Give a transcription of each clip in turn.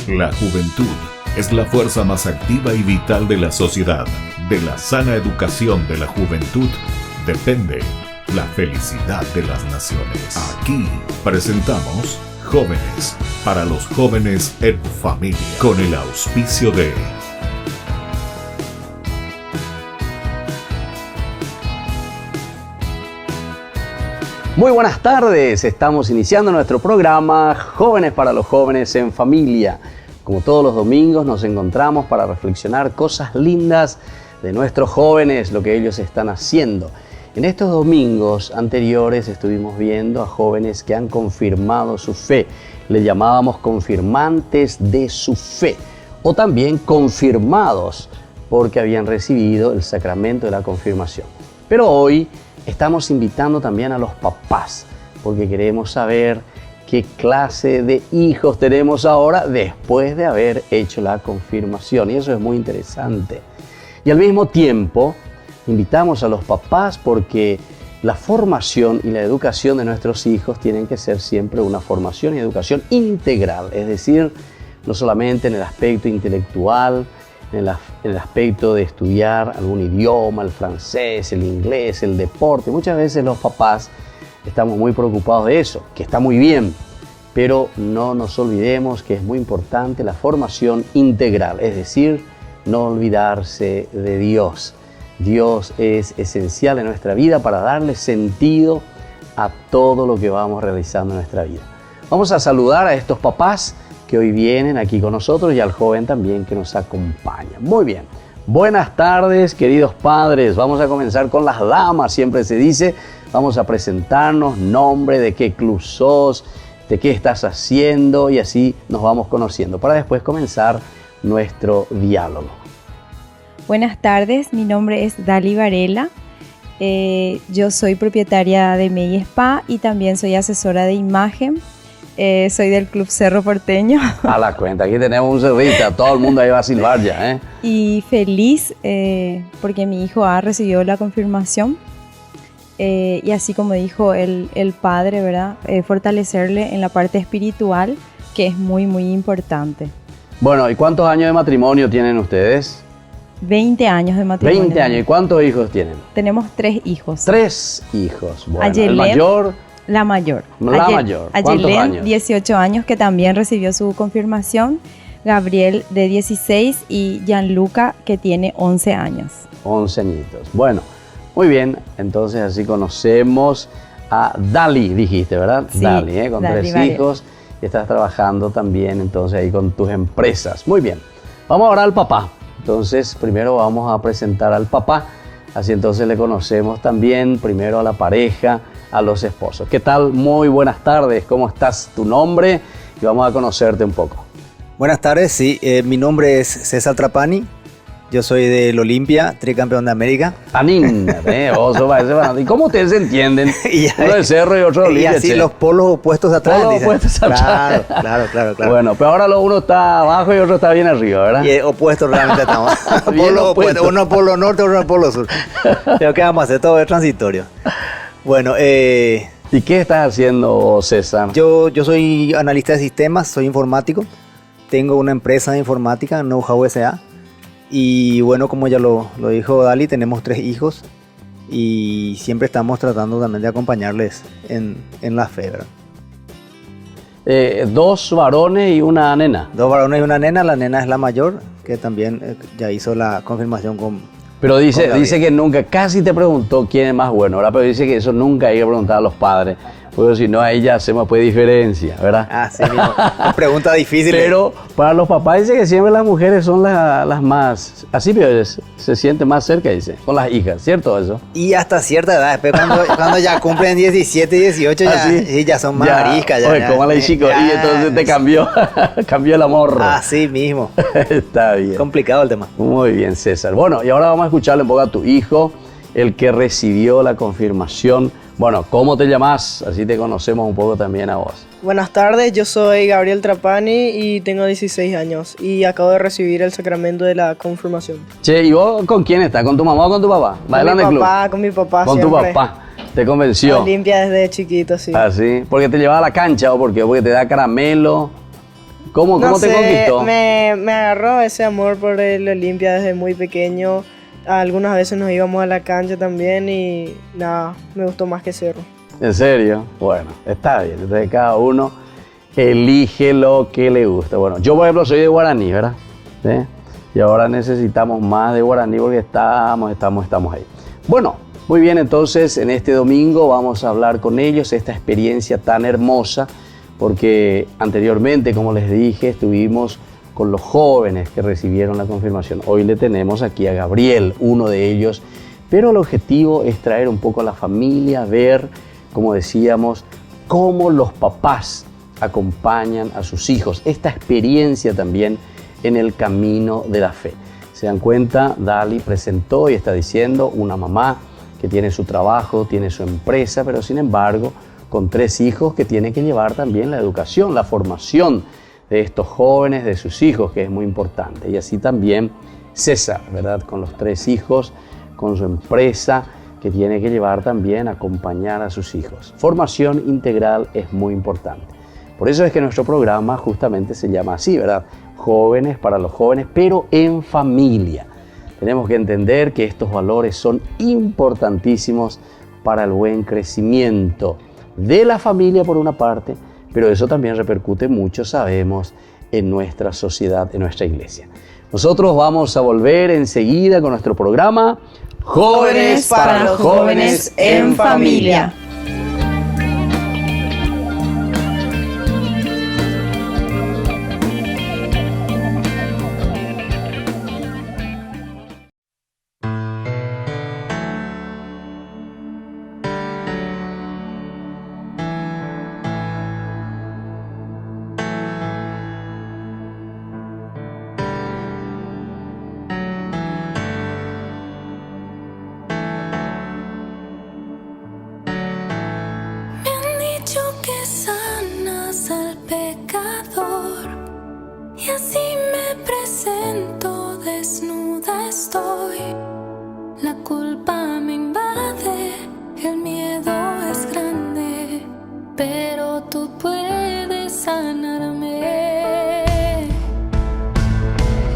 La juventud es la fuerza más activa y vital de la sociedad. De la sana educación de la juventud depende la felicidad de las naciones. Aquí presentamos Jóvenes para los jóvenes en familia, con el auspicio de Muy buenas tardes, estamos iniciando nuestro programa Jóvenes para los jóvenes en familia. Como todos los domingos nos encontramos para reflexionar cosas lindas de nuestros jóvenes, lo que ellos están haciendo. En estos domingos anteriores estuvimos viendo a jóvenes que han confirmado su fe. Le llamábamos confirmantes de su fe o también confirmados porque habían recibido el sacramento de la confirmación. Pero hoy estamos invitando también a los papás porque queremos saber qué clase de hijos tenemos ahora después de haber hecho la confirmación. Y eso es muy interesante. Y al mismo tiempo invitamos a los papás porque la formación y la educación de nuestros hijos tienen que ser siempre una formación y educación integral. Es decir, no solamente en el aspecto intelectual, en el aspecto de estudiar algún idioma, el francés, el inglés, el deporte. Muchas veces los papás estamos muy preocupados de eso, que está muy bien, pero no nos olvidemos que es muy importante la formación integral, es decir, no olvidarse de Dios. Dios es esencial en nuestra vida para darle sentido a todo lo que vamos realizando en nuestra vida. Vamos a saludar a estos papás que hoy vienen aquí con nosotros y al joven también que nos acompaña. Muy bien, buenas tardes queridos padres. Vamos a comenzar con las damas, siempre se dice. Vamos a presentarnos, nombre, de qué club sos, de qué estás haciendo y así nos vamos conociendo para después comenzar nuestro diálogo. Buenas tardes, mi nombre es Dali Varela. Yo soy propietaria de May Spa y también soy asesora de imagen. Soy del Club Cerro Porteño. A la cuenta, aquí tenemos un cerrito, todo el mundo ahí va a silbar ya, ¿eh? Y feliz porque mi hijo ha recibido la confirmación. Y así como dijo el padre, ¿verdad? Fortalecerle en la parte espiritual, que es muy, muy importante. Bueno, ¿y cuántos años de matrimonio tienen ustedes? 20 años de matrimonio. 20 años. ¿Y cuántos hijos tienen? Tenemos 3 hijos. 3 hijos. Bueno, Ayelén, el mayor. La mayor. La mayor. ¿Cuántos años? 18 años, que también recibió su confirmación. Gabriel, de 16, y Gianluca, que tiene 11 años. 11 añitos. Bueno, muy bien. Entonces así conocemos a Dali, dijiste, ¿verdad? Sí, Dali, con Dali, 3 hijos. Y estás trabajando también entonces ahí con tus empresas. Muy bien. Vamos ahora al papá. Entonces primero vamos a presentar al papá. Así entonces le conocemos también primero a la pareja, a los esposos. ¿Qué tal? Muy buenas tardes. ¿Cómo estás? ¿Tu nombre? Y vamos a conocerte un poco. Buenas tardes, sí. Mi nombre es César Trapani. Yo soy del Olimpia, tricampeón de América. Anín, ¿y cómo ustedes se entienden? Uno del Cerro y otro de Olimpia. Y así los polos opuestos atrás. Polos opuestos atrás. Claro. Bueno, pero ahora uno está abajo y otro está bien arriba, ¿verdad? Y opuestos realmente estamos. Polos opuestos. Uno polo norte, otro polo sur. Pero ¿qué vamos a hacer? Todo es transitorio. Bueno, ¿y qué estás haciendo, César? Yo soy analista de sistemas, soy informático. Tengo una empresa de informática, Know-How S.A. Y bueno, como ya lo dijo Dali, tenemos 3 hijos y siempre estamos tratando también de acompañarles en la fe, ¿verdad? 2 varones y una nena. 2 varones y una nena. La nena es la mayor, que también ya hizo la confirmación con... Pero dice que nunca, casi te preguntó quién es más bueno, ¿verdad? Pero dice que eso nunca hay que preguntar a los padres, porque si no ahí ya hacemos pues diferencia, ¿verdad? Ah, sí, mismo. Pregunta difícil. Pero para los papás dice que siempre las mujeres son las más, así se siente más cerca, dice, con las hijas, ¿cierto eso? Y hasta cierta edad, después cuando ya cumplen 17, 18, ya son más ariscas. Oye, ¿cómo le chico? Y entonces te cambió el amor. Así mismo. Está bien. Complicado el tema. Muy bien, César. Bueno, y ahora vamos a escucharle un poco a tu hijo, el que recibió la confirmación. Bueno, ¿cómo te llamas? Así te conocemos un poco también a vos. Buenas tardes, yo soy Gabriel Trapani y tengo 16 años y acabo de recibir el sacramento de la confirmación. Che, ¿y vos con quién estás? ¿Con tu mamá o con tu papá? Con mi papá Con siempre. Tu papá. ¿Te convenció? Olimpia desde chiquito, sí. ¿Ah, sí? ¿Porque te llevaba a la cancha o por qué? ¿Porque te da caramelo? ¿Cómo No te sé, conquistó? me agarró ese amor por el Olimpia desde muy pequeño. Algunas veces nos íbamos a la cancha también y nada, me gustó más que Cerro. ¿En serio? Bueno, está bien. Entonces cada uno elige lo que le gusta. Bueno, yo por ejemplo soy de Guaraní, ¿verdad? ¿Sí? Y ahora necesitamos más de Guaraní porque estamos ahí. Bueno, muy bien, entonces en este domingo vamos a hablar con ellos esta experiencia tan hermosa, porque anteriormente, como les dije, estuvimos con los jóvenes que recibieron la confirmación. Hoy le tenemos aquí a Gabriel, uno de ellos, pero el objetivo es traer un poco a la familia, ver, como decíamos, cómo los papás acompañan a sus hijos, esta experiencia también en el camino de la fe. Se dan cuenta, Dali presentó y está diciendo una mamá que tiene su trabajo, tiene su empresa, pero sin embargo con 3 hijos que tiene que llevar también la educación, la formación de estos jóvenes, de sus hijos, que es muy importante. Y así también César, ¿verdad? Con los 3 hijos, con su empresa, que tiene que llevar también, acompañar a sus hijos. Formación integral es muy importante. Por eso es que nuestro programa justamente se llama así, ¿verdad? Jóvenes para los jóvenes, pero en familia. Tenemos que entender que estos valores son importantísimos para el buen crecimiento de la familia por una parte, pero eso también repercute mucho, sabemos, en nuestra sociedad, en nuestra iglesia. Nosotros vamos a volver enseguida con nuestro programa Jóvenes para los jóvenes en familia. Y así me presento, desnuda estoy. La culpa me invade, el miedo es grande, pero tú puedes sanarme.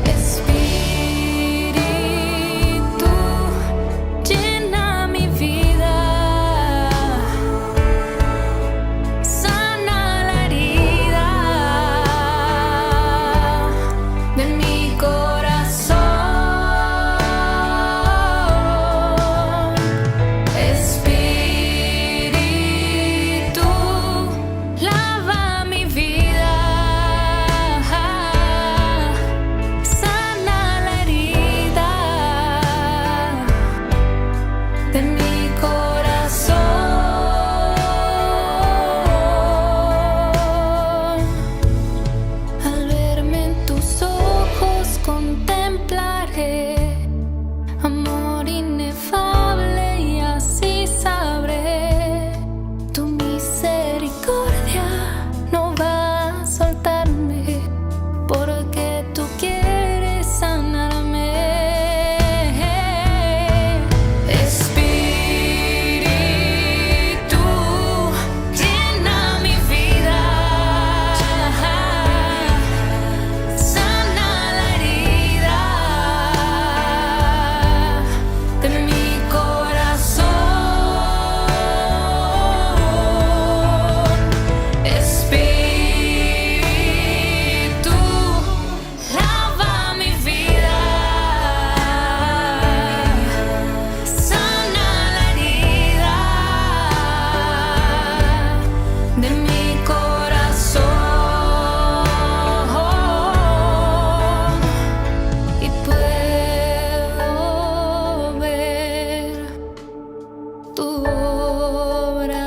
Espíritu, llena mi vida, sana la herida de mi corazón. Espíritu, lava mi vida, sana la herida de mi corazón. Al verme en tus ojos contemplaré amor inefable y así sabré tu misericordia no va a soltarme porque tú quieres sanarme. Espíritu, llena mi vida, sana la herida de mi corazón. Espíritu, lava mi vida, sana la herida de mi corazón. Y puedo ver tu obra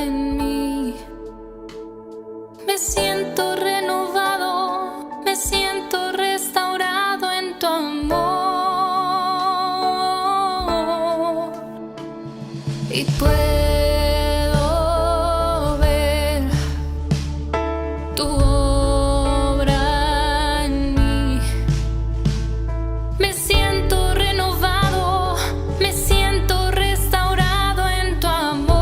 en mí. Me siento renovado, me siento restaurado en tu amor. Y puedo ver tu obra en mí. Me siento renovado, me siento restaurado en tu amor.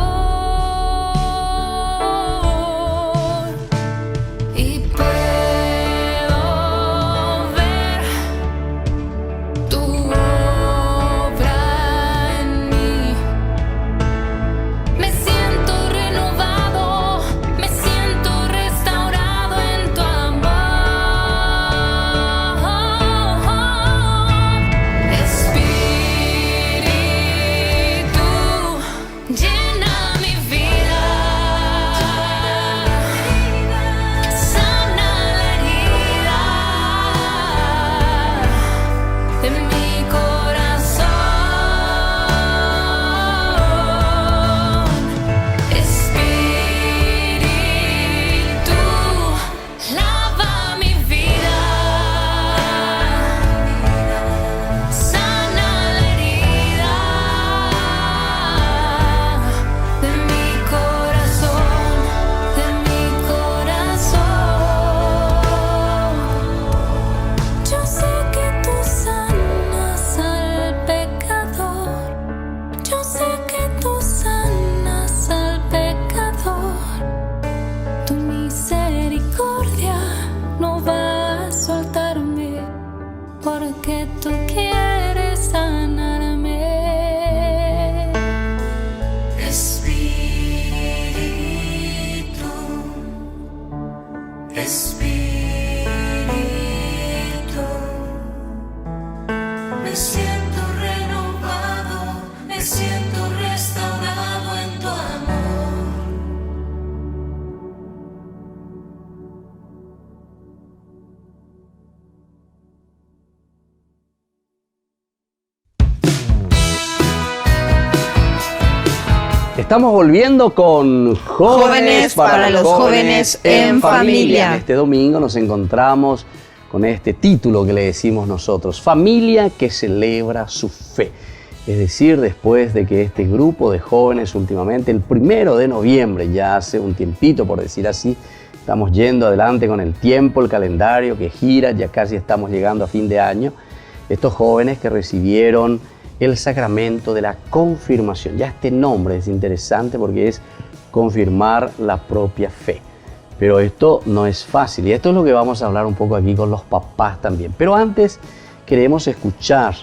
Y puedo Estamos volviendo con Jóvenes para los jóvenes en familia. Este domingo nos encontramos con este título que le decimos nosotros, Familia que celebra su fe. Es decir, después de que este grupo de jóvenes últimamente, el 1 de noviembre, ya hace un tiempito por decir así, estamos yendo adelante con el tiempo, el calendario que gira, ya casi estamos llegando a fin de año. Estos jóvenes que recibieron el sacramento de la confirmación. Ya este nombre es interesante porque es confirmar la propia fe. Pero esto no es fácil y esto es lo que vamos a hablar un poco aquí con los papás también. Pero antes queremos escuchar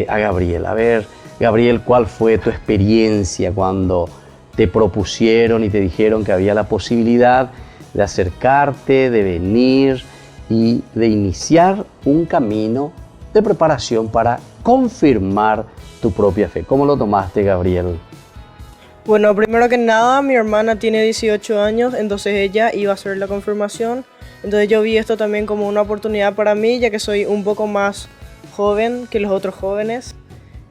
a Gabriel. A ver, Gabriel, ¿cuál fue tu experiencia cuando te propusieron y te dijeron que había la posibilidad de acercarte, de venir y de iniciar un camino de preparación para confirmar tu propia fe? ¿Cómo lo tomaste, Gabriel? Bueno, primero que nada, mi hermana tiene 18 años, entonces ella iba a hacer la confirmación. Entonces yo vi esto también como una oportunidad para mí, ya que soy un poco más joven que los otros jóvenes.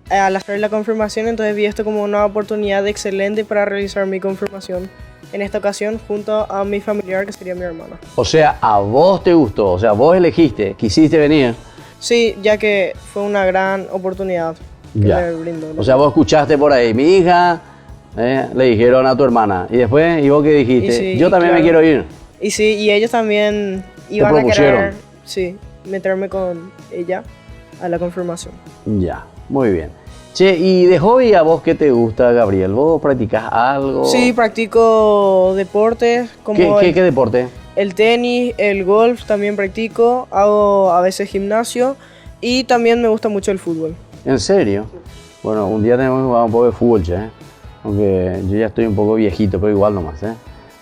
Al hacer la confirmación, entonces vi esto como una oportunidad excelente para realizar mi confirmación. En esta ocasión, junto a mi familiar, que sería mi hermana. O sea, a vos te gustó, o sea, vos elegiste, quisiste venir. Sí, ya que fue una gran oportunidad que Ya. me brindó. O sea, vos escuchaste por ahí, mi hija, le dijeron a tu hermana. Y después, ¿y vos qué dijiste? Y sí, Yo también me claro. quiero ir. Y sí, y ellos también iban a propusieron? querer, sí, meterme con ella a la confirmación. Ya, muy bien. Che, y de hobby, ¿a vos qué te gusta, Gabriel? ¿Vos practicás algo? Sí, practico deportes como ¿Qué deporte? el tenis, el golf también practico, hago a veces gimnasio y también me gusta mucho el fútbol. ¿En serio? Bueno, un día tenemos que jugar un poco de fútbol, che. Aunque yo ya estoy un poco viejito, pero igual nomás, ¿eh?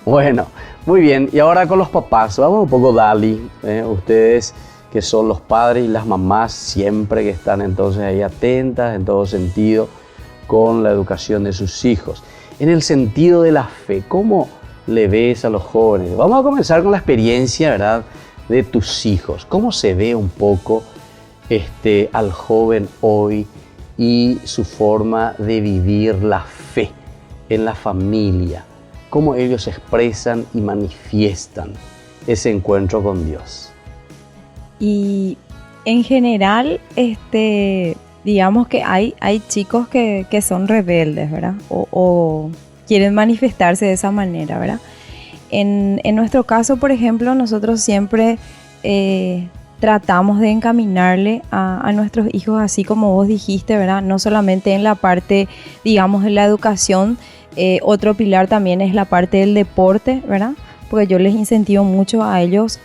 Bueno, muy bien. Y ahora con los papás, vamos un poco, Dali. Ustedes que son los padres y las mamás siempre que están entonces ahí atentas en todo sentido con la educación de sus hijos. En el sentido de la fe, ¿cómo le ves a los jóvenes? Vamos a comenzar con la experiencia, ¿verdad?, de tus hijos. ¿Cómo se ve un poco al joven hoy y su forma de vivir la fe en la familia? ¿Cómo ellos expresan y manifiestan ese encuentro con Dios? Y en general, digamos que hay chicos que son rebeldes, ¿verdad? O quieren manifestarse de esa manera, ¿verdad? En nuestro caso, por ejemplo, nosotros siempre tratamos de encaminarle a nuestros hijos, así como vos dijiste, ¿verdad? No solamente en la parte, digamos, de la educación, otro pilar también es la parte del deporte, ¿verdad? Porque yo les incentivo mucho a ellos,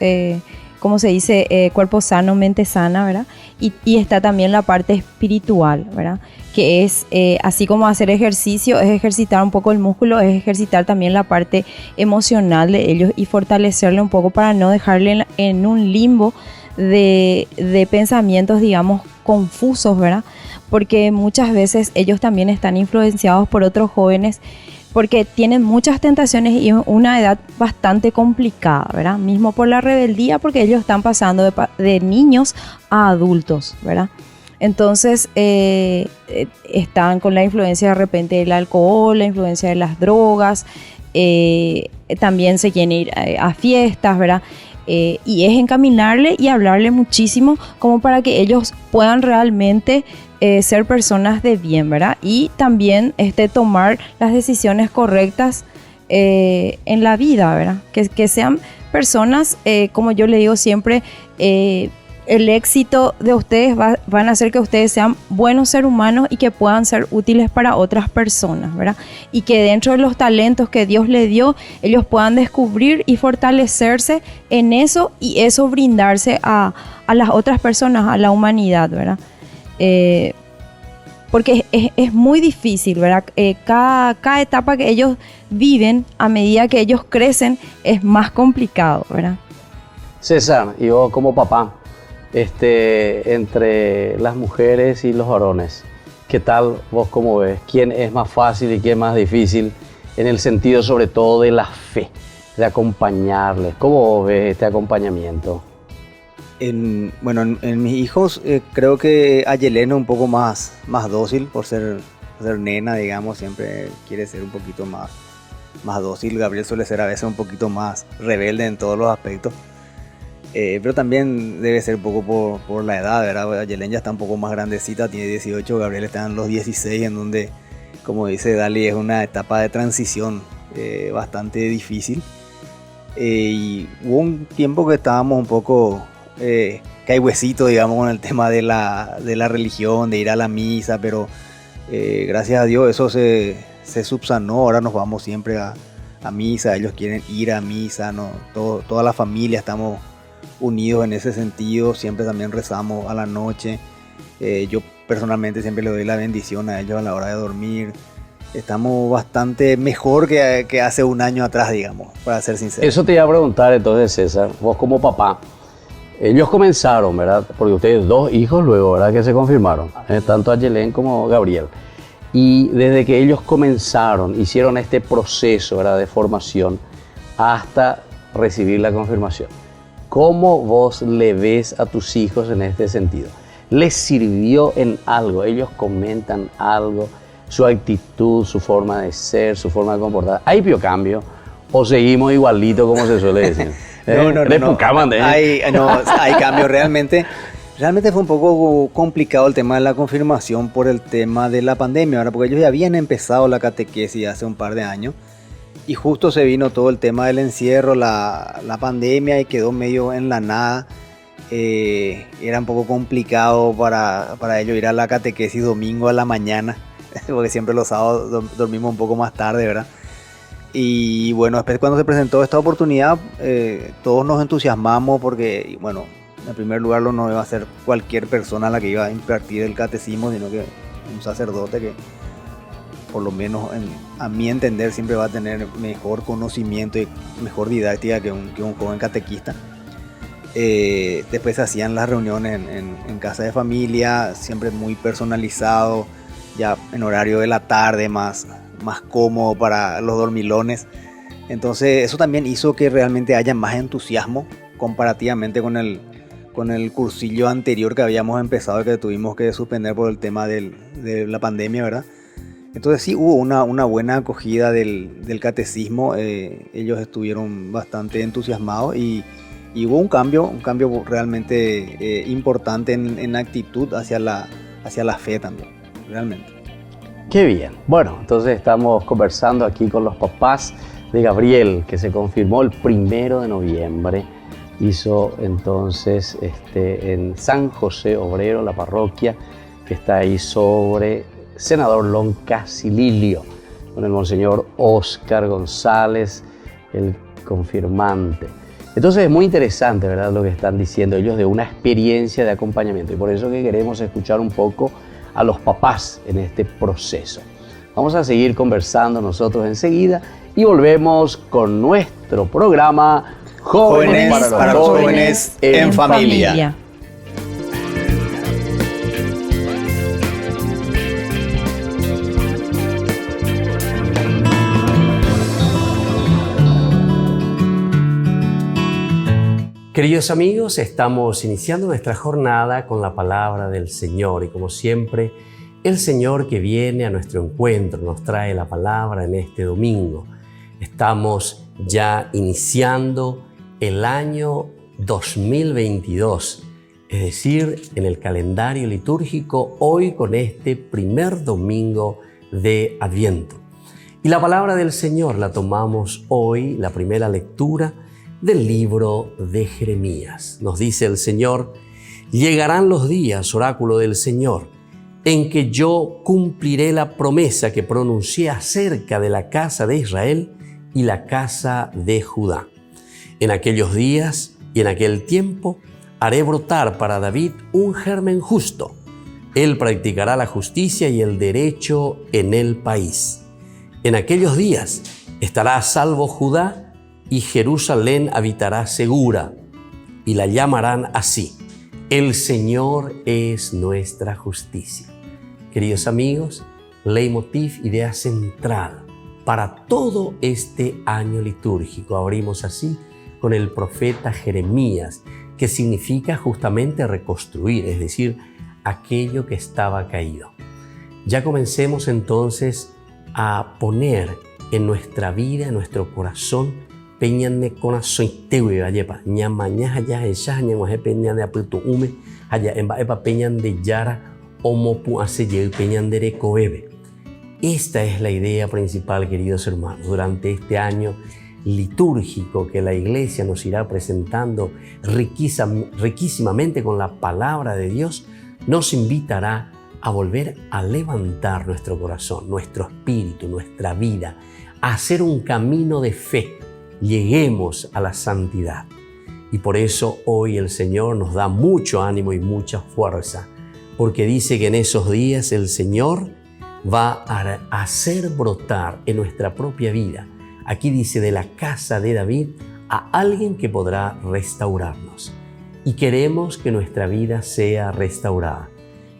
como se dice, cuerpo sano, mente sana, ¿verdad? Y está también la parte espiritual, ¿verdad? Que es, así como hacer ejercicio, es ejercitar un poco el músculo, es ejercitar también la parte emocional de ellos y fortalecerle un poco para no dejarle en un limbo de pensamientos, digamos, confusos, ¿verdad? Porque muchas veces ellos también están influenciados por otros jóvenes porque tienen muchas tentaciones y una edad bastante complicada, ¿verdad? Mismo por la rebeldía, porque ellos están pasando de niños a adultos, ¿verdad? Entonces están con la influencia de repente del alcohol, la influencia de las drogas, también se quieren ir a fiestas, ¿verdad? Y es encaminarle y hablarle muchísimo como para que ellos puedan realmente ser personas de bien, ¿verdad? Y también tomar las decisiones correctas en la vida, ¿verdad? Que sean personas, como yo le digo siempre, el éxito de ustedes van a hacer que ustedes sean buenos seres humanos y que puedan ser útiles para otras personas, ¿verdad? Y que dentro de los talentos que Dios les dio, ellos puedan descubrir y fortalecerse en eso y eso brindarse a las otras personas, a la humanidad, ¿verdad? Porque es muy difícil, ¿verdad? Cada etapa que ellos viven, a medida que ellos crecen, es más complicado, ¿verdad? César, y vos como papá, entre las mujeres y los varones, ¿qué tal vos cómo ves? ¿Quién es más fácil y quién es más difícil en el sentido sobre todo de la fe, de acompañarles? ¿Cómo vos ves este acompañamiento? En mis hijos creo que Ayelena es un poco más dócil por ser ser nena, digamos, siempre quiere ser un poquito más dócil. Gabriel suele ser a veces un poquito más rebelde en todos los aspectos. Pero también debe ser un poco por la edad, ¿verdad? Yelen ya está un poco más grandecita, tiene 18, Gabriel está en los 16, en donde, como dice Dali, es una etapa de transición bastante difícil. Y hubo un tiempo que estábamos un poco caihuesito, digamos, con el tema de la religión, de ir a la misa, pero gracias a Dios eso se subsanó. Ahora nos vamos siempre a misa, ellos quieren ir a misa, ¿no? Toda la familia estamos unidos en ese sentido, siempre también rezamos a la noche. Yo personalmente siempre le doy la bendición a ellos a la hora de dormir. Estamos bastante mejor que hace un año atrás, digamos, para ser sincero. Eso te iba a preguntar entonces, César, vos como papá, ellos comenzaron, ¿verdad? Porque ustedes 2 hijos luego, ¿verdad? Que se confirmaron, tanto a Yelen como a Gabriel. Y desde que ellos comenzaron, hicieron este proceso, ¿verdad?, de formación hasta recibir la confirmación. ¿Cómo vos le ves a tus hijos en este sentido? ¿Les sirvió en algo? ¿Ellos comentan algo? ¿Su actitud, su forma de ser, su forma de comportar? ¿Hay cambio o seguimos igualito como se suele decir? Hay cambio realmente. Realmente fue un poco complicado el tema de la confirmación por el tema de la pandemia, ¿verdad? Porque ellos ya habían empezado la catequesis hace un par de años y justo se vino todo el tema del encierro, la pandemia, y quedó medio en la nada. Era un poco complicado para ellos ir a la catequesis domingo a la mañana, porque siempre los sábados dormimos un poco más tarde, ¿verdad? Y bueno, después cuando se presentó esta oportunidad, todos nos entusiasmamos porque, bueno, en primer lugar no iba a ser cualquier persona la que iba a impartir el catecismo, sino que un sacerdote que, por lo menos a mi entender, siempre va a tener mejor conocimiento y mejor didáctica que un joven catequista. Después se hacían las reuniones en casa de familia, siempre muy personalizado, ya en horario de la tarde, más cómodo para los dormilones. Entonces eso también hizo que realmente haya más entusiasmo comparativamente con el cursillo anterior que habíamos empezado y que tuvimos que suspender por el tema de la pandemia, ¿verdad? Entonces sí hubo una buena acogida del catecismo. Ellos estuvieron bastante entusiasmados y hubo un cambio realmente importante en la actitud hacia la fe también, realmente. Qué bien. Bueno, entonces estamos conversando aquí con los papás de Gabriel, que se confirmó el 1 de noviembre. Hizo entonces en San José Obrero, la parroquia que está ahí sobre Senador Loncasililio, con el monseñor Óscar González, el confirmante. Entonces es muy interesante, ¿verdad?, lo que están diciendo ellos de una experiencia de acompañamiento, y por eso que queremos escuchar un poco a los papás en este proceso. Vamos a seguir conversando nosotros enseguida y volvemos con nuestro programa Jóvenes para los jóvenes en familia. Queridos amigos, estamos iniciando nuestra jornada con la palabra del Señor y como siempre, el Señor que viene a nuestro encuentro nos trae la palabra en este domingo. Estamos ya iniciando el año 2022, es decir, en el calendario litúrgico, hoy con este primer domingo de Adviento. Y la palabra del Señor la tomamos hoy, la primera lectura del libro de Jeremías. Nos dice el Señor: llegarán los días, oráculo del Señor, en que yo cumpliré la promesa que pronuncié acerca de la casa de Israel y la casa de Judá. En aquellos días y en aquel tiempo haré brotar para David un germen justo. Él practicará la justicia y el derecho en el país. En aquellos días estará a salvo Judá y Jerusalén habitará segura, y la llamarán así: el Señor es nuestra justicia. Queridos amigos, leitmotiv, idea central para todo este año litúrgico. Abrimos así con el profeta Jeremías, que significa justamente reconstruir, es decir, aquello que estaba caído. Ya comencemos entonces a poner en nuestra vida, en nuestro corazón, peñan de corazón tewe ayepa ñamaña haya esa ñamaje peñan de aputo ume haya epa peñan de yara omopu hace peñan de recobebe. Esta es la idea principal, queridos hermanos, durante este año litúrgico que la Iglesia nos irá presentando riquísimamente con la palabra de Dios, nos invitará a volver a levantar nuestro corazón, nuestro espíritu, nuestra vida, a hacer un camino de fe. Lleguemos a la santidad. Y por eso hoy el Señor nos da mucho ánimo y mucha fuerza, porque dice que en esos días el Señor va a hacer brotar en nuestra propia vida, aquí dice de la casa de David, a alguien que podrá restaurarnos. Y queremos que nuestra vida sea restaurada,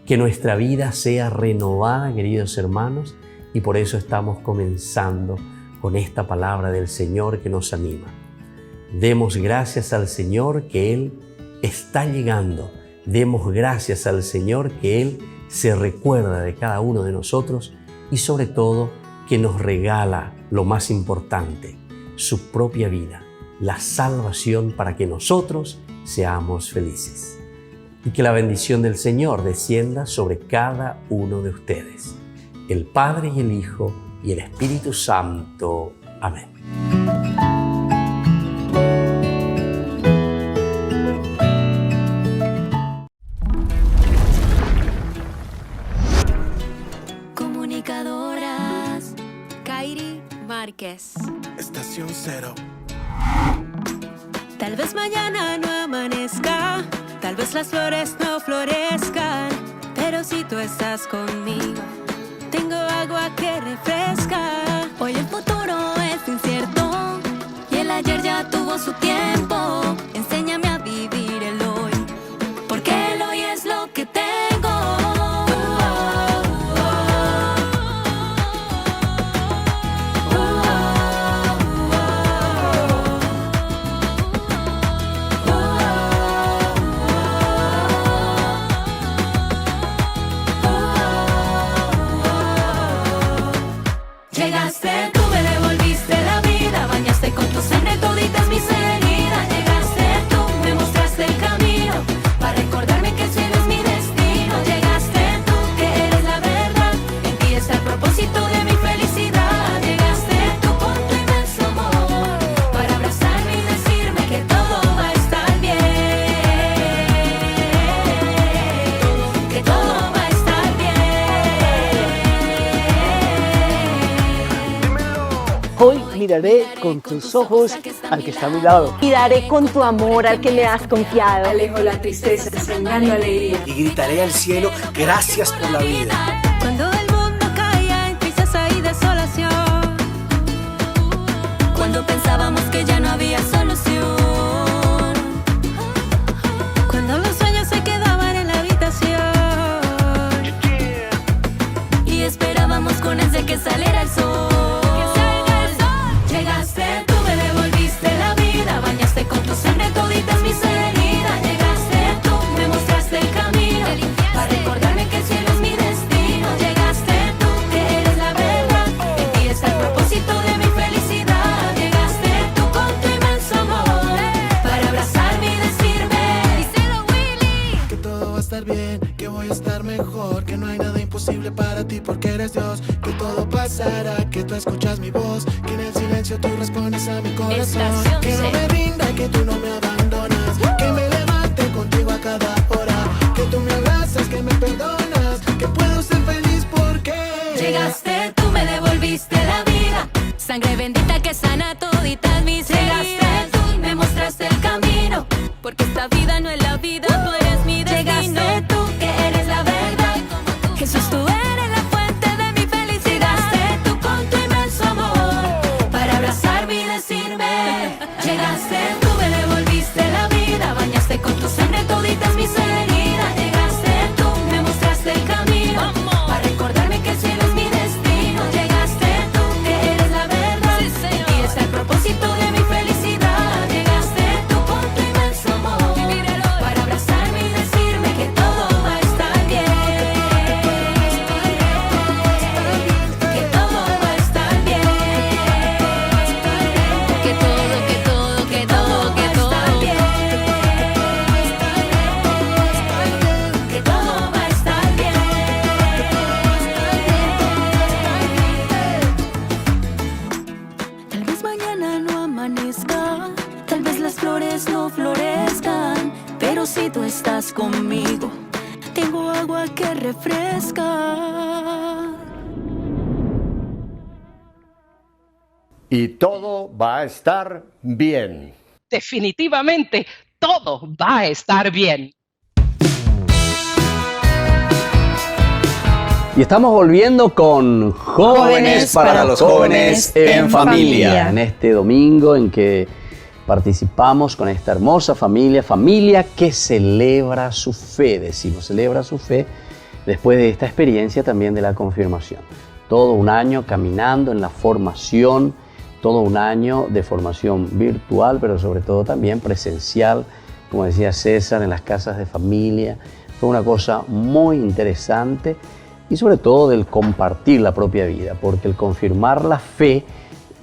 que nuestra vida sea renovada, queridos hermanos, y por eso estamos comenzando con esta palabra del Señor que nos anima. Demos gracias al Señor que Él está llegando. Demos gracias al Señor que Él se recuerda de cada uno de nosotros y sobre todo que nos regala lo más importante, su propia vida, la salvación para que nosotros seamos felices. Y que la bendición del Señor descienda sobre cada uno de ustedes, el Padre y el Hijo y el Espíritu Santo. Amén. Comunicadoras Kairi Márquez. Estación Cero. Tal vez mañana no amanezca, tal vez las flores no florezcan, pero si tú estás conmigo, tengo agua que refresca. Hoy el futuro es incierto y el ayer ya tuvo su tiempo. Enséñame a vivir el hoy, porque el hoy es lo que tengo. Llegaste, tú me devolviste la vida, bañaste con tu sangre toditas mis heridas. Llegaste, tú me mostraste el camino, para recordarme que el cielo es mi destino. Llegaste tú, que eres la verdad, en ti está el propósito de mi felicidad. Llegaste tú con tu inmenso amor, para abrazarme y decirme que todo va a estar bien, que todo va a estar bien. Hoy miraré con tus ojos al que está a mi lado. Y daré con tu amor al que me has confiado. Alejo la tristeza, sembrando alegría. Y gritaré al cielo, gracias por la vida. Cuando el mundo caía en tristeza y desolación, cuando pensábamos que ya no había solución, cuando los sueños se quedaban en la habitación y esperábamos con ansia que saliera el sol. Llegaste, tú me devolviste la vida, bañaste con tu sangre toditas mis heridas. Llegaste, tú me mostraste el camino, para recordarme que el cielo es mi destino. Llegaste tú, que eres la verdad, en ti está el propósito de mi felicidad. Llegaste tú con tu inmenso amor, para abrazarme y decirme, díselo Willy, Que todo va a estar bien, que voy a estar mejor, que no hay nada imposible para ti porque eres Dios. Que todo pasará, que tú escuchas mi voz, que en el silencio tú respondes a mi corazón. Estación Que no me rinda, que tú no me abandonas, que me levante contigo a cada hora, que tú me abrazas, que me perdonas, que puedo ser feliz porque llegaste, tú me devolviste la vida, sangre bendita que sana toditas mis heridas. Llegaste tú, me mostraste el camino, porque esta vida no es la vida, tú eres mi destino. Llegaste tú, que eres la verdad, Jesús, tú eres la fuente de mi felicidad. Llegaste tú con tu inmenso amor, para abrazarme y decirme, llegaste tú, me devolviste la vida, bañaste con tu sangre toditas mis heridas. Llegaste tú, me mostraste el camino, para recordarme que el cielo es mi destino. Llegaste tú, que eres la verdad, en ti está el propósito de mi felicidad. Llegaste tú con tu inmenso amor, para abrazarme estás conmigo. Tengo agua que refresca. Y todo va a estar bien. Definitivamente, todo va a estar bien. Y estamos volviendo con Jóvenes para los Jóvenes en Familia. En este domingo en que participamos con esta hermosa familia que celebra su fe, decimos, celebra su fe después de esta experiencia también de la confirmación. Todo un año caminando en la formación, todo un año de formación virtual, pero sobre todo también presencial, como decía César, en las casas de familia. Fue una cosa muy interesante y sobre todo del compartir la propia vida, porque el confirmar la fe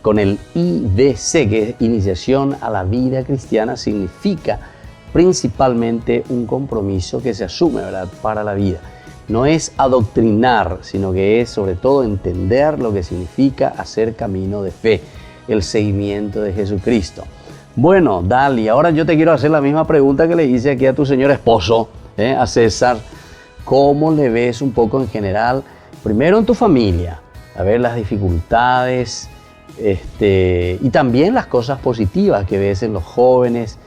con el IBC, que es Iniciación a la Vida Cristiana, significa principalmente un compromiso que se asume, ¿verdad?, para la vida. No es adoctrinar, sino que es sobre todo entender lo que significa hacer camino de fe, el seguimiento de Jesucristo. Bueno, Dali, ahora yo te quiero hacer la misma pregunta que le hice aquí a tu señor esposo, a César. ¿Cómo le ves un poco en general, primero en tu familia, a ver las dificultades y también las cosas positivas que ves en los jóvenes?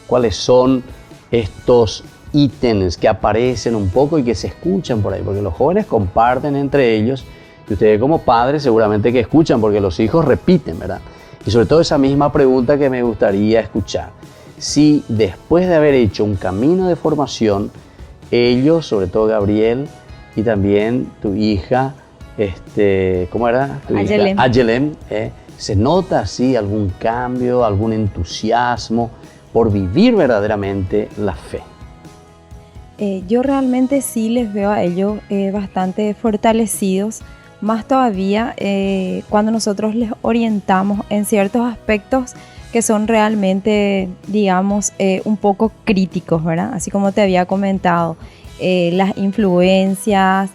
¿Cuáles son estos ítems que aparecen un poco y que se escuchan por ahí? Porque los jóvenes comparten entre ellos y ustedes como padres seguramente que escuchan porque los hijos repiten, ¿verdad? Y sobre todo esa misma pregunta que me gustaría escuchar. Si después de haber hecho un camino de formación, ellos, sobre todo Gabriel, y también tu hija, ¿cómo era? Ayelem. Ayelem, ¿se nota así algún cambio, algún entusiasmo por vivir verdaderamente la fe? Yo realmente sí les veo a ellos bastante fortalecidos, más todavía cuando nosotros les orientamos en ciertos aspectos que son realmente, digamos, un poco críticos, ¿verdad? Así como te había comentado, las influencias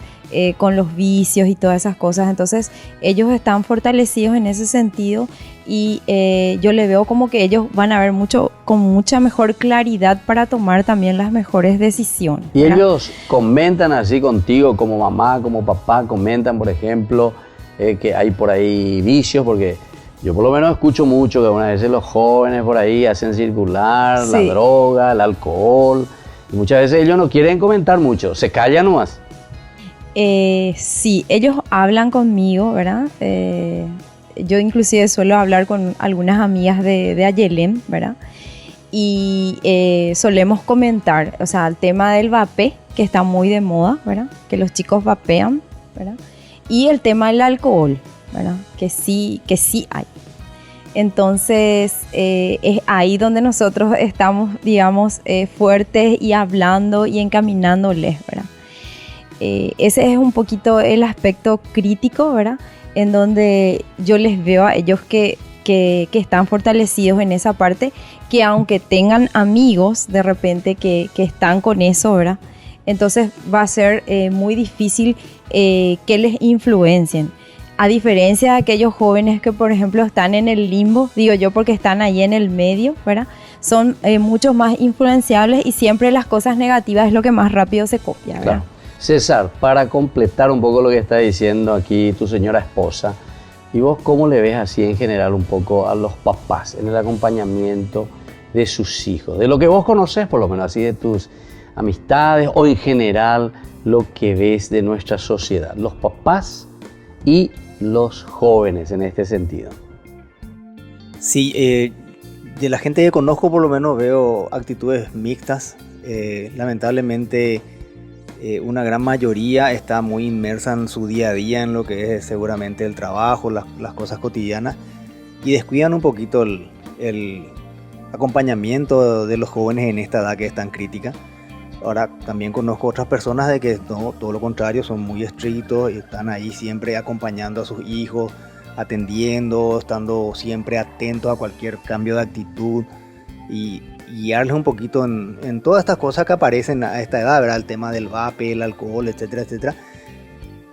con los vicios y todas esas cosas. Entonces, ellos están fortalecidos en ese sentido y yo le veo como que ellos van a ver con mucha mejor claridad para tomar también las mejores decisiones, ¿verdad? Y ellos comentan así contigo, como mamá, como papá, comentan, por ejemplo, que hay por ahí vicios, porque yo por lo menos escucho mucho que algunas veces los jóvenes por ahí hacen circular la droga, el alcohol, y muchas veces ellos no quieren comentar mucho, se callan nomás. Sí, ellos hablan conmigo, ¿verdad? Yo inclusive suelo hablar con algunas amigas de Ayelem, ¿verdad? Y solemos comentar, o sea, el tema del vapé, que está muy de moda, ¿verdad? Que los chicos vapean, ¿verdad? Y el tema del alcohol, ¿verdad? Que sí hay. Entonces es ahí donde nosotros estamos, digamos, fuertes y hablando y encaminándoles, ¿verdad? Ese es un poquito el aspecto crítico, ¿verdad? En donde yo les veo a ellos que están fortalecidos en esa parte, que aunque tengan amigos de repente que están con eso, ¿verdad? Entonces va a ser muy difícil que les influencien. A diferencia de aquellos jóvenes que, por ejemplo, están en el limbo, digo yo porque están ahí en el medio, ¿verdad? Son mucho más influenciables y siempre las cosas negativas es lo que más rápido se copia, ¿verdad? Claro. César, para completar un poco lo que está diciendo aquí tu señora esposa, ¿y vos cómo le ves así en general un poco a los papás en el acompañamiento de sus hijos? De lo que vos conocés, por lo menos así de tus amistades o en general lo que ves de nuestra sociedad, los papás y los jóvenes en este sentido. Sí, de la gente que conozco por lo menos veo actitudes mixtas. Lamentablemente una gran mayoría está muy inmersa en su día a día, en lo que es seguramente el trabajo, las cosas cotidianas, y descuidan un poquito el acompañamiento de los jóvenes en esta edad que es tan crítica. Ahora también conozco otras personas de que no, todo lo contrario, son muy estrictos y están ahí siempre acompañando a sus hijos, atendiendo, estando siempre atentos a cualquier cambio de actitud y guiarles un poquito en todas estas cosas que aparecen a esta edad, ¿verdad? El tema del vape, el alcohol, etcétera, etcétera.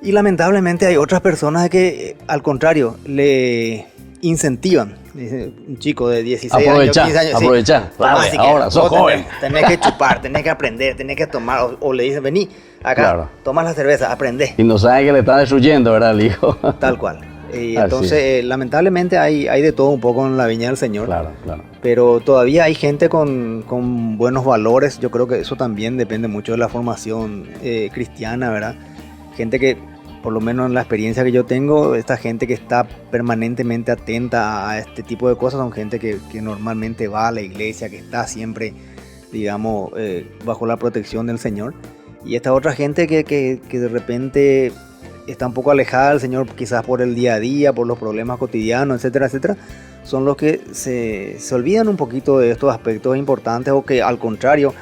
Y lamentablemente hay otras personas que al contrario le incentivan Dice un chico de 16 Aprovecha, años, 15 años. aprovecha. Sí. Dale, Así ahora, sos joven. Tenés que chupar, tenés que aprender, tenés que tomar. O le dicen, vení, acá, Claro. tomás la cerveza, aprendés. Y no sabe que le está destruyendo, ¿verdad, el hijo? Tal cual. Y Así entonces, lamentablemente hay de todo un poco en la viña del Señor. Claro, claro. Pero todavía hay gente con buenos valores. Yo creo que eso también depende mucho de la formación cristiana, ¿verdad? Gente que, por lo menos en la experiencia que yo tengo, esta gente que está permanentemente atenta a este tipo de cosas son gente que normalmente va a la iglesia, que está siempre, digamos, bajo la protección del Señor. Y esta otra gente que de repente está un poco alejada del Señor, quizás por el día a día, por los problemas cotidianos, etcétera, etcétera, son los que se olvidan un poquito de estos aspectos importantes, o que al contrario,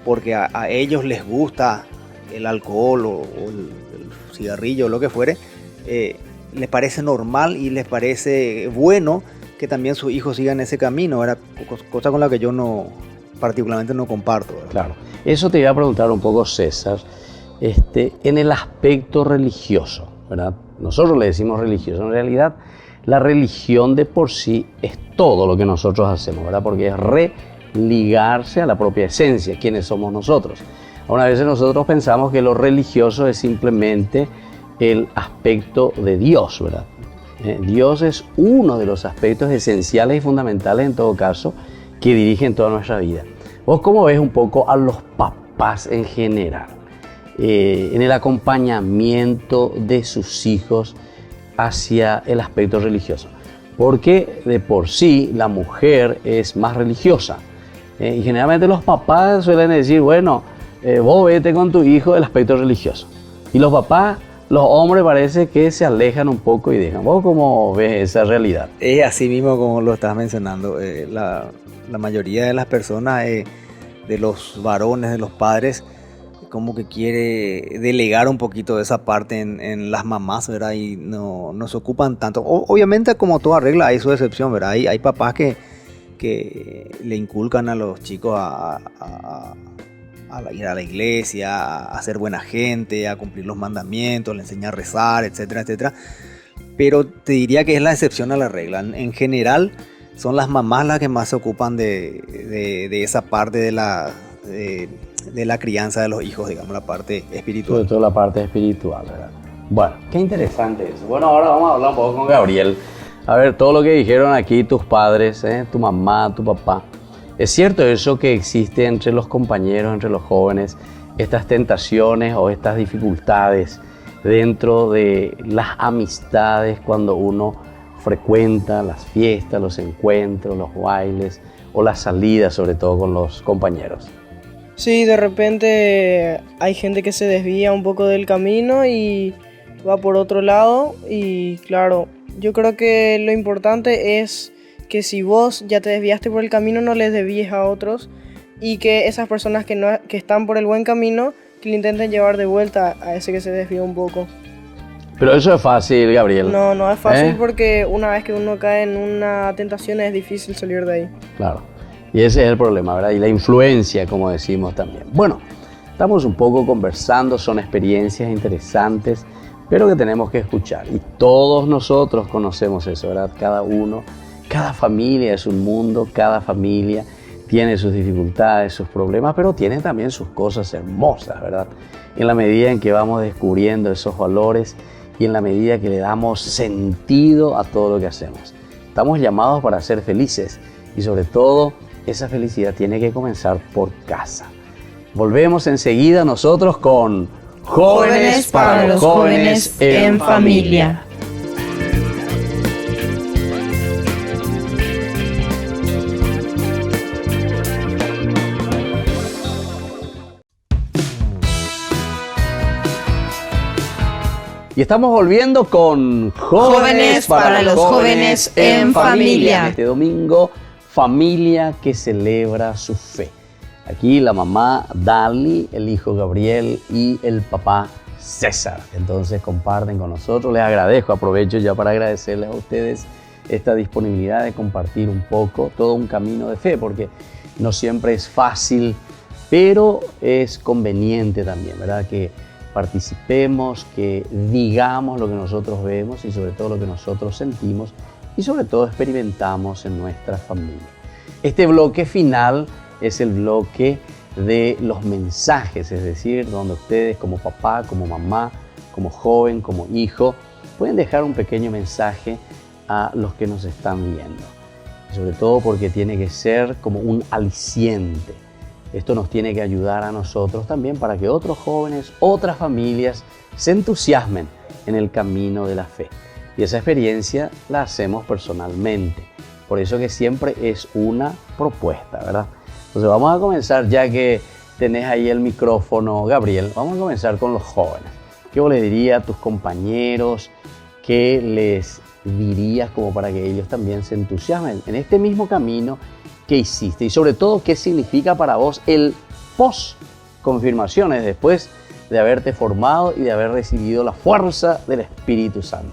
porque a ellos les gusta el alcohol o el cigarrillo o lo que fuere, les parece normal y les parece bueno que también sus hijos sigan ese camino, ¿verdad? Cosa con la que yo particularmente no comparto, ¿verdad? Claro. Eso te iba a preguntar un poco, César, en el aspecto religioso, ¿verdad? Nosotros le decimos religioso, en realidad la religión de por sí es todo lo que nosotros hacemos, ¿verdad? Porque es religarse a la propia esencia, quiénes somos nosotros. Una vez nosotros pensamos que lo religioso es simplemente el aspecto de Dios, ¿verdad? Dios es uno de los aspectos esenciales y fundamentales en todo caso que dirigen toda nuestra vida. ¿Vos cómo ves un poco a los papás en general en el acompañamiento de sus hijos hacia el aspecto religioso? Porque de por sí la mujer es más religiosa y generalmente los papás suelen decir, bueno, vos vete con tu hijo el aspecto religioso. Y los papás, los hombres parece que se alejan un poco y dejan. ¿Vos cómo ves esa realidad? Es así mismo como lo estás mencionando. La mayoría de las personas, de los varones, de los padres, como que quiere delegar un poquito de esa parte en las mamás, ¿verdad? Y no se ocupan tanto. Obviamente, como toda regla, hay su excepción, ¿verdad? Hay papás que le inculcan a los chicos a ir a la iglesia, a ser buena gente, a cumplir los mandamientos, le enseña a rezar, etcétera, etcétera. Pero te diría que es la excepción a la regla. En general, son las mamás las que más se ocupan de esa parte de la crianza de los hijos, digamos, la parte espiritual. Sobre todo la parte espiritual, ¿verdad? Bueno, qué interesante eso. Bueno, ahora vamos a hablar un poco con Gabriel. A ver, todo lo que dijeron aquí tus padres, tu mamá, tu papá. ¿Es cierto eso que existe entre los compañeros, entre los jóvenes, estas tentaciones o estas dificultades dentro de las amistades cuando uno frecuenta las fiestas, los encuentros, los bailes o las salidas, sobre todo con los compañeros? Sí, de repente hay gente que se desvía un poco del camino y va por otro lado, y claro, yo creo que lo importante es que si vos ya te desviaste por el camino, no les desvíes a otros, y que esas personas que están por el buen camino, que le intenten llevar de vuelta a ese que se desvió un poco. Pero eso es fácil, Gabriel. No es fácil porque una vez que uno cae en una tentación es difícil salir de ahí. Claro, y ese es el problema, ¿verdad? Y la influencia, como decimos también. Bueno, estamos un poco conversando, son experiencias interesantes, pero que tenemos que escuchar. Y todos nosotros conocemos eso, ¿verdad? Cada uno, cada familia es un mundo, cada familia tiene sus dificultades, sus problemas, pero tiene también sus cosas hermosas, ¿verdad? En la medida en que vamos descubriendo esos valores y en la medida que le damos sentido a todo lo que hacemos. Estamos llamados para ser felices y sobre todo esa felicidad tiene que comenzar por casa. Volvemos enseguida nosotros con Jóvenes para los Jóvenes en Familia. Y estamos volviendo con Jóvenes para los Jóvenes en Familia. Este domingo, familia que celebra su fe. Aquí la mamá Dali, el hijo Gabriel y el papá César. Entonces comparten con nosotros. Les agradezco, aprovecho ya para agradecerles a ustedes esta disponibilidad de compartir un poco todo un camino de fe, porque no siempre es fácil, pero es conveniente también, ¿verdad? Que participemos, que digamos lo que nosotros vemos y sobre todo lo que nosotros sentimos y sobre todo experimentamos en nuestra familia. Este bloque final es el bloque de los mensajes, es decir, donde ustedes como papá, como mamá, como joven, como hijo, pueden dejar un pequeño mensaje a los que nos están viendo. Sobre todo porque tiene que ser como un aliciente. Esto nos tiene que ayudar a nosotros también para que otros jóvenes, otras familias se entusiasmen en el camino de la fe. Y esa experiencia la hacemos personalmente. Por eso que siempre es una propuesta, ¿verdad? Entonces vamos a comenzar, ya que tenés ahí el micrófono, Gabriel, vamos a comenzar con los jóvenes. ¿Qué vos le dirías a tus compañeros? ¿Qué les dirías como para que ellos también se entusiasmen en este mismo camino que hiciste? Y sobre todo, ¿qué significa para vos el post-confirmaciones después de haberte formado y de haber recibido la fuerza del Espíritu Santo?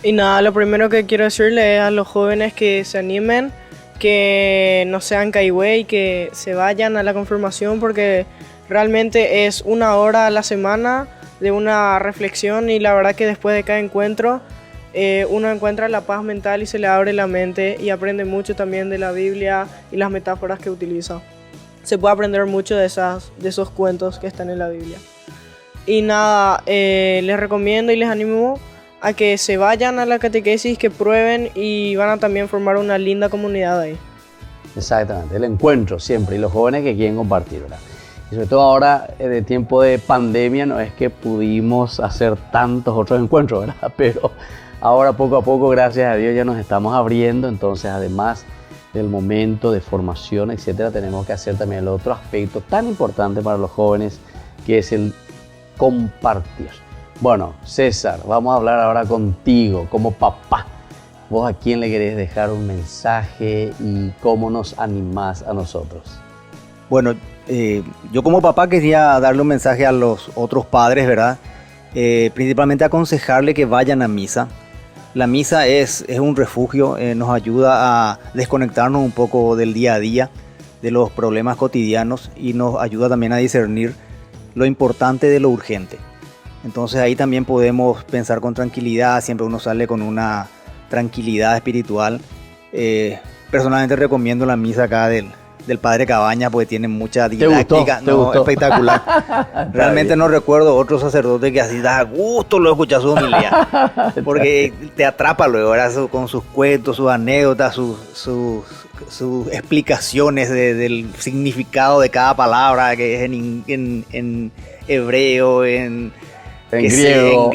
Y nada, lo primero que quiero decirle es a los jóvenes que se animen, que no sean caigüey, que se vayan a la confirmación, porque realmente es 1 hora a la semana de una reflexión, y la verdad que después de cada encuentro uno encuentra la paz mental y se le abre la mente y aprende mucho también de la Biblia y las metáforas que utiliza. Se puede aprender mucho de esos cuentos que están en la Biblia. Y nada, les recomiendo y les animo a que se vayan a la catequesis, que prueben, y van a también formar una linda comunidad ahí. Exactamente, el encuentro siempre, y los jóvenes que quieren compartir, ¿verdad? Y sobre todo ahora, de tiempo de pandemia, no es que pudimos hacer tantos otros encuentros, ¿verdad? Pero ahora poco a poco, gracias a Dios, ya nos estamos abriendo. Entonces, además del momento de formación, etcétera, tenemos que hacer también el otro aspecto tan importante para los jóvenes, que es el compartir. Bueno, César, vamos a hablar ahora contigo como papá. ¿Vos a quién le querés dejar un mensaje y cómo nos animás a nosotros? Bueno, yo como papá quería darle un mensaje a los otros padres, ¿verdad? Principalmente aconsejarle que vayan a misa. La misa es un refugio, nos ayuda a desconectarnos un poco del día a día, de los problemas cotidianos, y nos ayuda también a discernir lo importante de lo urgente. Entonces ahí también podemos pensar con tranquilidad, siempre uno sale con una tranquilidad espiritual. Personalmente recomiendo la misa acá del Padre Cabaña, porque tiene mucha didáctica. ¿Te gustó? Espectacular. Realmente no recuerdo otro sacerdote que así da gusto luego escuchar su homilía, porque te atrapa luego, ¿verdad? Con sus cuentos, sus anécdotas, sus explicaciones del significado de cada palabra, que es en hebreo, en griego,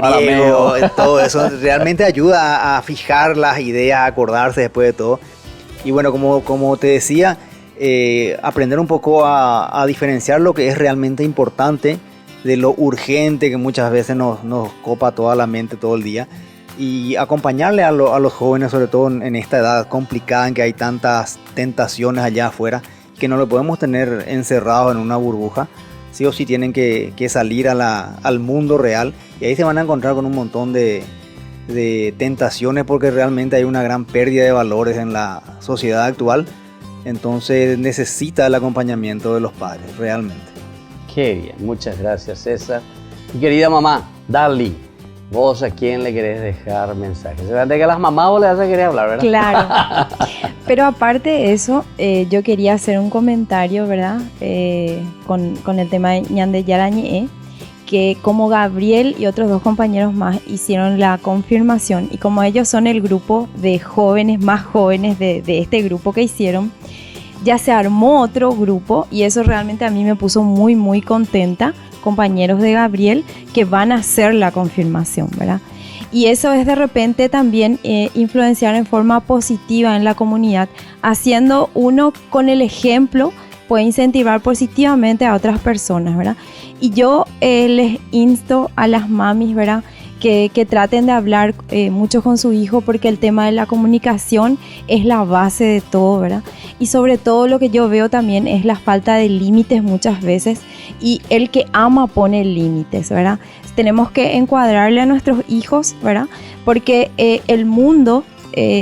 en todo eso. Realmente ayuda a fijar las ideas, a acordarse después de todo. Y bueno, como te decía, aprender un poco a diferenciar lo que es realmente importante de lo urgente que muchas veces nos copa toda la mente todo el día, y acompañarle a los jóvenes, sobre todo en esta edad complicada en que hay tantas tentaciones allá afuera, que no lo podemos tener encerrados en una burbuja. Sí o sí tienen que salir al mundo real, y ahí se van a encontrar con un montón de tentaciones, porque realmente hay una gran pérdida de valores en la sociedad actual. Entonces necesita el acompañamiento de los padres, realmente. Qué bien, muchas gracias, César. Mi querida mamá, Dali, ¿vos a quién le querés dejar mensajes? De que a las mamás vos le vas a querer hablar, ¿verdad? Claro. Pero aparte de eso, yo quería hacer un comentario, ¿verdad? Con el tema de Ñande Yarañe, que como Gabriel y otros 2 compañeros más hicieron la confirmación, y como ellos son el grupo de jóvenes más jóvenes de este grupo que hicieron, ya se armó otro grupo, y eso realmente a mí me puso muy muy contenta, compañeros de Gabriel que van a hacer la confirmación, ¿verdad? Y eso es de repente también influenciar en forma positiva en la comunidad, haciendo uno con el ejemplo puede incentivar positivamente a otras personas, ¿verdad? Y yo les insto a las mamis, ¿verdad?, que traten de hablar mucho con su hijo, porque el tema de la comunicación es la base de todo, ¿verdad? Y sobre todo lo que yo veo también es la falta de límites muchas veces, y el que ama pone límites, ¿verdad? Tenemos que encuadrarle a nuestros hijos, ¿verdad? Porque el mundo,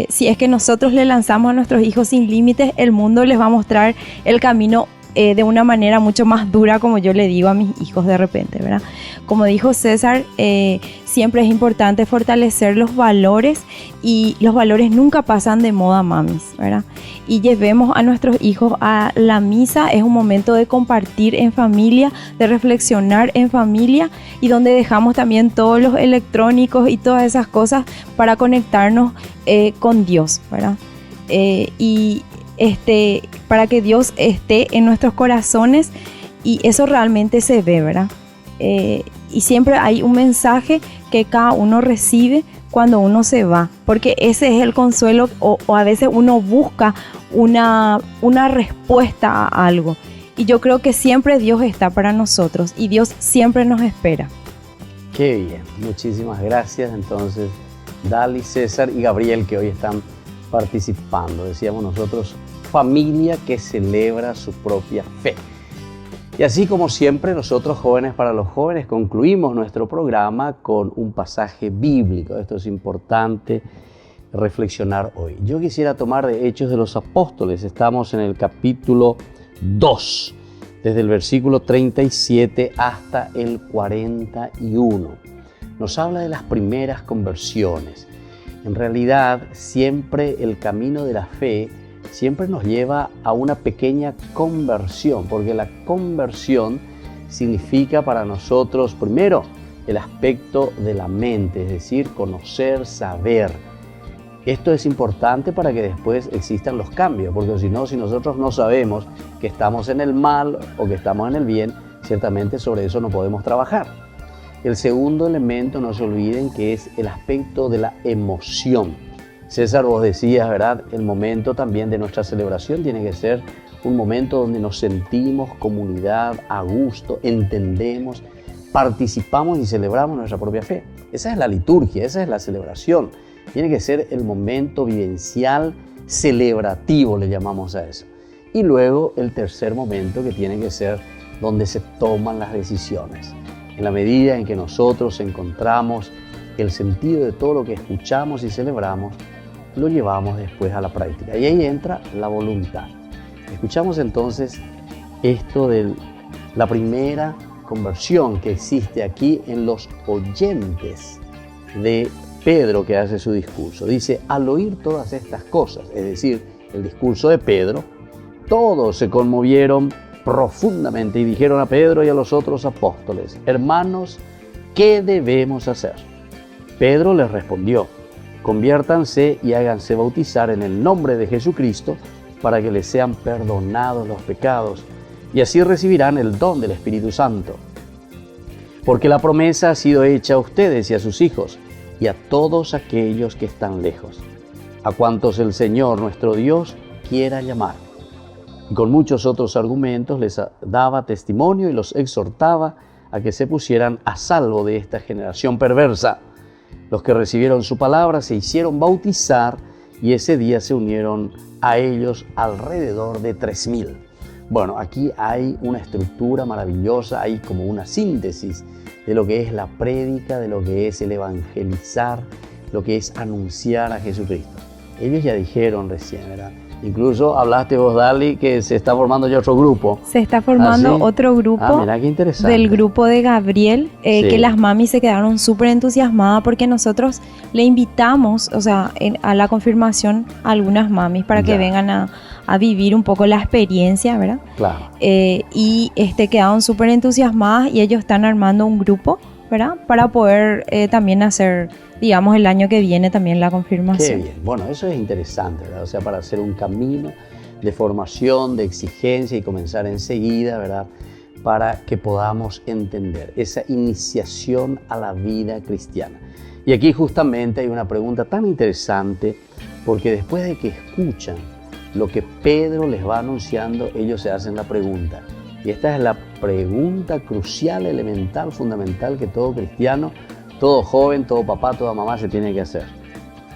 si es que nosotros le lanzamos a nuestros hijos sin límites, el mundo les va a mostrar el camino de una manera mucho más dura, como yo le digo a mis hijos de repente, ¿verdad? Como dijo César, siempre es importante fortalecer los valores, y los valores nunca pasan de moda, mamis, ¿verdad? Y llevemos a nuestros hijos a la misa. Es un momento de compartir en familia, de reflexionar en familia, y donde dejamos también todos los electrónicos y todas esas cosas para conectarnos con Dios, ¿verdad? Para que Dios esté en nuestros corazones, y eso realmente se ve, ¿verdad? Y siempre hay un mensaje que cada uno recibe cuando uno se va, porque ese es el consuelo, o a veces uno busca una respuesta a algo, y yo creo que siempre Dios está para nosotros y Dios siempre nos espera. Qué bien, muchísimas gracias. Entonces, Dali, César y Gabriel, que hoy están participando, decíamos nosotros, familia que celebra su propia fe. Y así como siempre, nosotros, Jóvenes para los Jóvenes, concluimos nuestro programa con un pasaje bíblico. Esto es importante reflexionar hoy. Yo quisiera tomar de Hechos de los Apóstoles. Estamos en el capítulo 2, desde el versículo 37 hasta el 41. Nos habla de las primeras conversiones. En realidad, siempre el camino de la fe siempre nos lleva a una pequeña conversión, porque la conversión significa para nosotros, primero, el aspecto de la mente, es decir, conocer, saber. Esto es importante para que después existan los cambios, porque si no, si nosotros no sabemos que estamos en el mal o que estamos en el bien, ciertamente sobre eso no podemos trabajar. El segundo elemento, no se olviden, que es el aspecto de la emoción. César, vos decías, ¿verdad? El momento también de nuestra celebración tiene que ser un momento donde nos sentimos comunidad, a gusto, entendemos, participamos y celebramos nuestra propia fe. Esa es la liturgia, esa es la celebración. Tiene que ser el momento vivencial, celebrativo, le llamamos a eso. Y luego el tercer momento, que tiene que ser donde se toman las decisiones. En la medida en que nosotros encontramos el sentido de todo lo que escuchamos y celebramos, lo llevamos después a la práctica. Y ahí entra la voluntad. Escuchamos entonces esto de la primera conversión que existe aquí en los oyentes de Pedro, que hace su discurso. Dice, al oír todas estas cosas, es decir, el discurso de Pedro, todos se conmovieron profundamente y dijeron a Pedro y a los otros apóstoles, hermanos, ¿qué debemos hacer? Pedro les respondió, conviértanse y háganse bautizar en el nombre de Jesucristo para que les sean perdonados los pecados, y así recibirán el don del Espíritu Santo. Porque la promesa ha sido hecha a ustedes y a sus hijos, y a todos aquellos que están lejos, a cuantos el Señor nuestro Dios quiera llamar. Y con muchos otros argumentos les daba testimonio y los exhortaba a que se pusieran a salvo de esta generación perversa. Los que recibieron su palabra se hicieron bautizar, y ese día se unieron a ellos alrededor de 3,000. Bueno, aquí hay una estructura maravillosa, hay como una síntesis de lo que es la prédica, de lo que es el evangelizar, lo que es anunciar a Jesucristo. Ellos ya dijeron recién, ¿verdad? Incluso hablaste vos, Dali, que se está formando ya otro grupo. Se está formando otro grupo. Mira qué interesante. Del grupo de Gabriel, que las mamis se quedaron súper entusiasmadas porque nosotros le invitamos, o sea, a la confirmación a algunas mamis para que vengan a vivir un poco la experiencia, ¿verdad? Claro. Y quedaron súper entusiasmadas, y ellos están armando un grupo, ¿verdad? Para poder también hacer, digamos, el año que viene también la confirmación. Qué bien. Bueno, eso es interesante, ¿verdad? O sea, para hacer un camino de formación, de exigencia y comenzar enseguida, ¿verdad? Para que podamos entender esa iniciación a la vida cristiana. Y aquí justamente hay una pregunta tan interesante, porque después de que escuchan lo que Pedro les va anunciando, ellos se hacen la pregunta. Y esta es la pregunta crucial, elemental, fundamental que todo cristiano, todo joven, todo papá, toda mamá se tiene que hacer.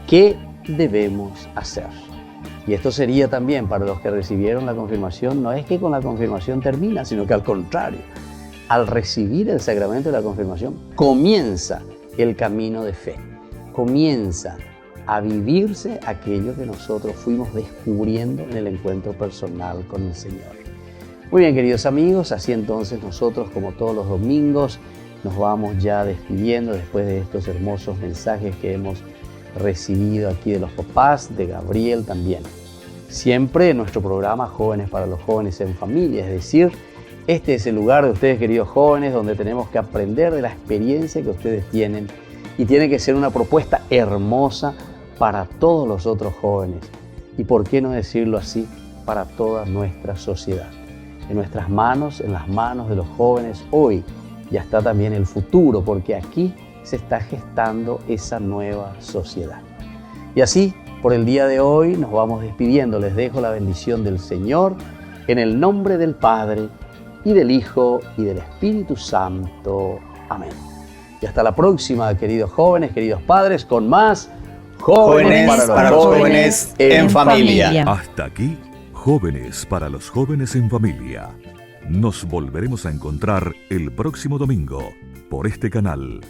¿Qué debemos hacer? Y esto sería también para los que recibieron la confirmación, no es que con la confirmación termina, sino que al contrario, al recibir el sacramento de la confirmación, comienza el camino de fe, comienza a vivirse aquello que nosotros fuimos descubriendo en el encuentro personal con el Señor. Muy bien, queridos amigos, así entonces nosotros, como todos los domingos, nos vamos ya despidiendo después de estos hermosos mensajes que hemos recibido aquí de los papás, de Gabriel también. Siempre en nuestro programa Jóvenes para los Jóvenes en Familia, es decir, este es el lugar de ustedes, queridos jóvenes, donde tenemos que aprender de la experiencia que ustedes tienen y tiene que ser una propuesta hermosa para todos los otros jóvenes y, por qué no decirlo así, para toda nuestra sociedad. En nuestras manos, en las manos de los jóvenes hoy, ya está también el futuro, porque aquí se está gestando esa nueva sociedad. Y así, por el día de hoy, nos vamos despidiendo. Les dejo la bendición del Señor en el nombre del Padre, y del Hijo, y del Espíritu Santo. Amén. Y hasta la próxima, queridos jóvenes, queridos padres, con más Jóvenes para los Jóvenes en Familia. Hasta aquí, Jóvenes para los Jóvenes en Familia. Nos volveremos a encontrar el próximo domingo por este canal.